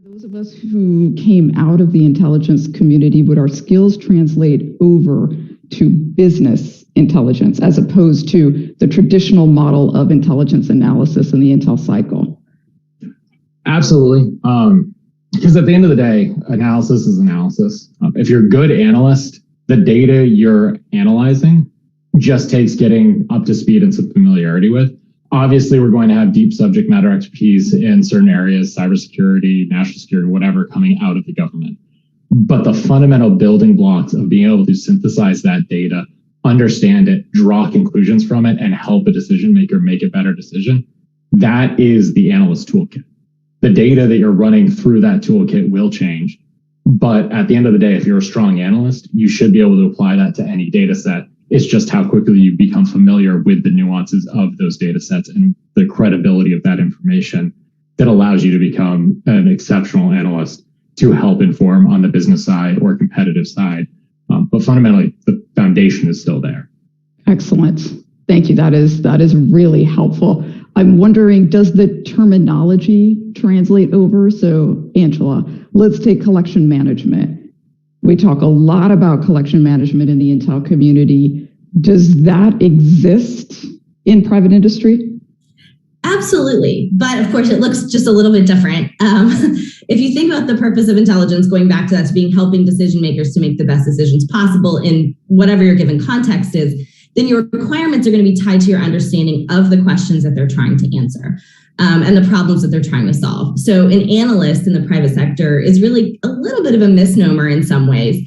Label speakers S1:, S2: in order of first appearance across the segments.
S1: Those of us who came out of the intelligence community, would our skills translate over to business intelligence as opposed to the traditional model of intelligence analysis in the Intel cycle?
S2: Absolutely. Because at the end of the day, analysis is analysis. If you're a good analyst, the data you're analyzing just takes getting up to speed and some familiarity with. Obviously, we're going to have deep subject matter expertise in certain areas, cybersecurity, national security, whatever, coming out of the government. But the fundamental building blocks of being able to synthesize that data, understand it, draw conclusions from it, and help a decision maker make a better decision, that is the analyst toolkit. The data that you're running through that toolkit will change. But at the end of the day, if you're a strong analyst, you should be able to apply that to any data set. It's just how quickly you become familiar with the nuances of those data sets and the credibility of that information that allows you to become an exceptional analyst to help inform on the business side or competitive side. But fundamentally, the foundation is still there.
S1: Excellent. Thank you. That is really helpful. I'm wondering, does the terminology translate over? So, Angela, let's take collection management. We talk a lot about collection management in the Intel community. Does that exist in private industry?
S3: Absolutely. But of course, it looks just a little bit different. If you think about the purpose of intelligence, going back to that, to being helping decision makers to make the best decisions possible in whatever your given context is, then your requirements are going to be tied to your understanding of the questions that they're trying to answer and the problems that they're trying to solve. So an analyst in the private sector is really a little bit of a misnomer in some ways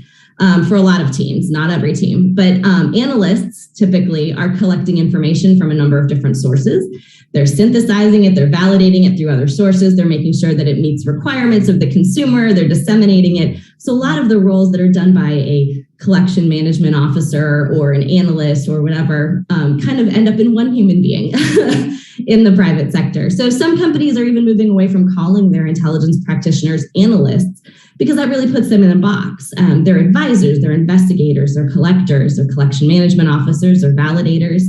S3: for a lot of teams, not every team. But analysts typically are collecting information from a number of different sources. They're synthesizing it, they're validating it through other sources, they're making sure that it meets requirements of the consumer, they're disseminating it. So a lot of the roles that are done by a collection management officer or an analyst or whatever kind of end up in one human being in the private sector. So some companies are even moving away from calling their intelligence practitioners analysts because that really puts them in a box. They're advisors, they're investigators, they're collectors, they're collection management officers, they're validators.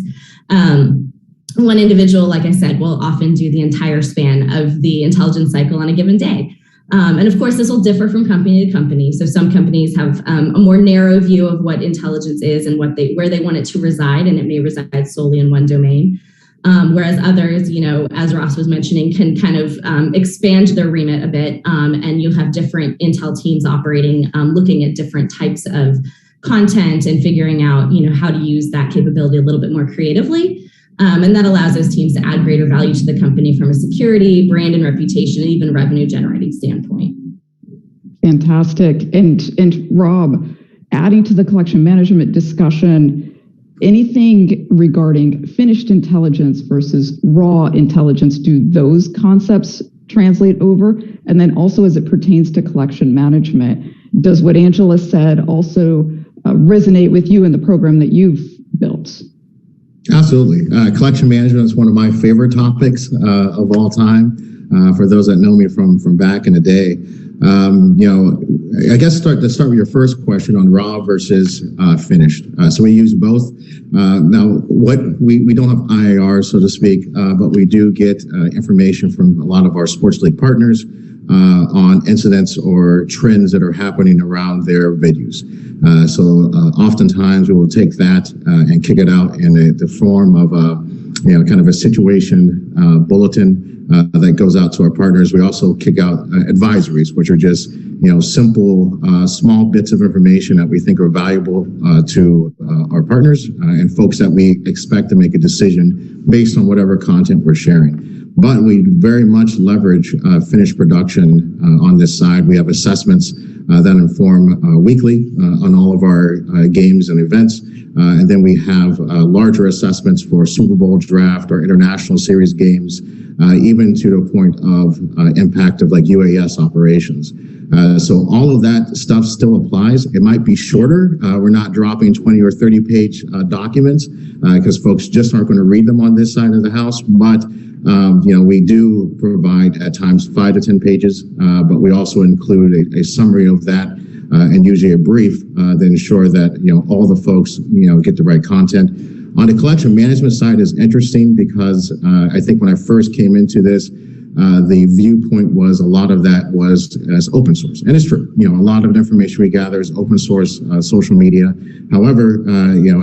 S3: One individual, like I said, will often do the entire span of the intelligence cycle on a given day. And of course, this will differ from company to company. So some companies have a more narrow view of what intelligence is and where they want it to reside, and it may reside solely in one domain. Whereas others, as Ross was mentioning, can kind of expand their remit a bit, and you'll have different Intel teams operating, looking at different types of content and figuring out, how to use that capability a little bit more creatively. And that allows those teams to add greater value to the company from a security, brand and reputation, and even revenue generating standpoint.
S1: Fantastic. And Rob, adding to the collection management discussion, anything regarding finished intelligence versus raw intelligence, do those concepts translate over? And then also as it pertains to collection management, does what Angela said also resonate with you in the program that you've built?
S4: Absolutely. Collection management is one of my favorite topics of all time. For those that know me from back in the day, I guess to start with your first question on raw versus finished. So we use both. Now, we don't have IAR, so to speak, but we do get information from a lot of our sports league partners on incidents or trends that are happening around their venues. So oftentimes we will take that and kick it out in the form of kind of a situation bulletin that goes out to our partners. We also kick out advisories, which are just simple, small bits of information that we think are valuable to our partners and folks that we expect to make a decision based on whatever content we're sharing. But we very much leverage finished production on this side. We have assessments that inform weekly on all of our games and events. And then we have larger assessments for Super Bowl draft or international series games, even to the point of impact of like UAS operations. So all of that stuff still applies. It might be shorter. We're not dropping 20 or 30 page documents because folks just aren't going to read them on this side of the house. But we do provide at times 5 to 10 pages, but we also include a summary of that and usually a brief to ensure that all the folks get the right content. On the collection management side is interesting because I think when I first came into this, the viewpoint was a lot of that was as open source, and it's true. A lot of the information we gather is open source, social media. However,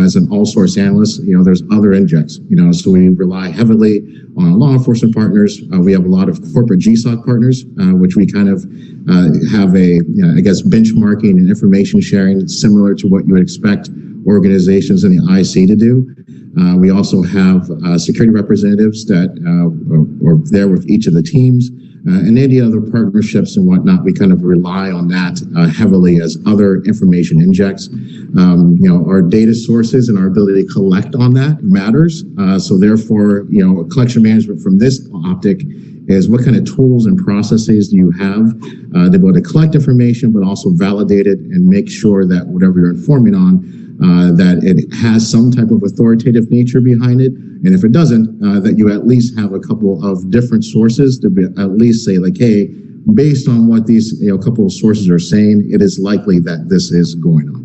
S4: as an all source analyst, there's other injects. So we rely heavily on law enforcement partners. We have a lot of corporate GSOC partners, which we kind of have a, benchmarking and information sharing similar to what you would expect organizations in the IC to do. We also have security representatives that are there with each of the teams, and any other partnerships and whatnot. We kind of rely on that heavily as other information injects. Our data sources and our ability to collect on that matters. So therefore, collection management from this optic is what kind of tools and processes do you have to be able to collect information, but also validate it and make sure that whatever you're informing on, that it has some type of authoritative nature behind it. And if it doesn't, that you at least have a couple of different sources to be, at least say like, hey, based on what these couple of sources are saying, it is likely that this is going on.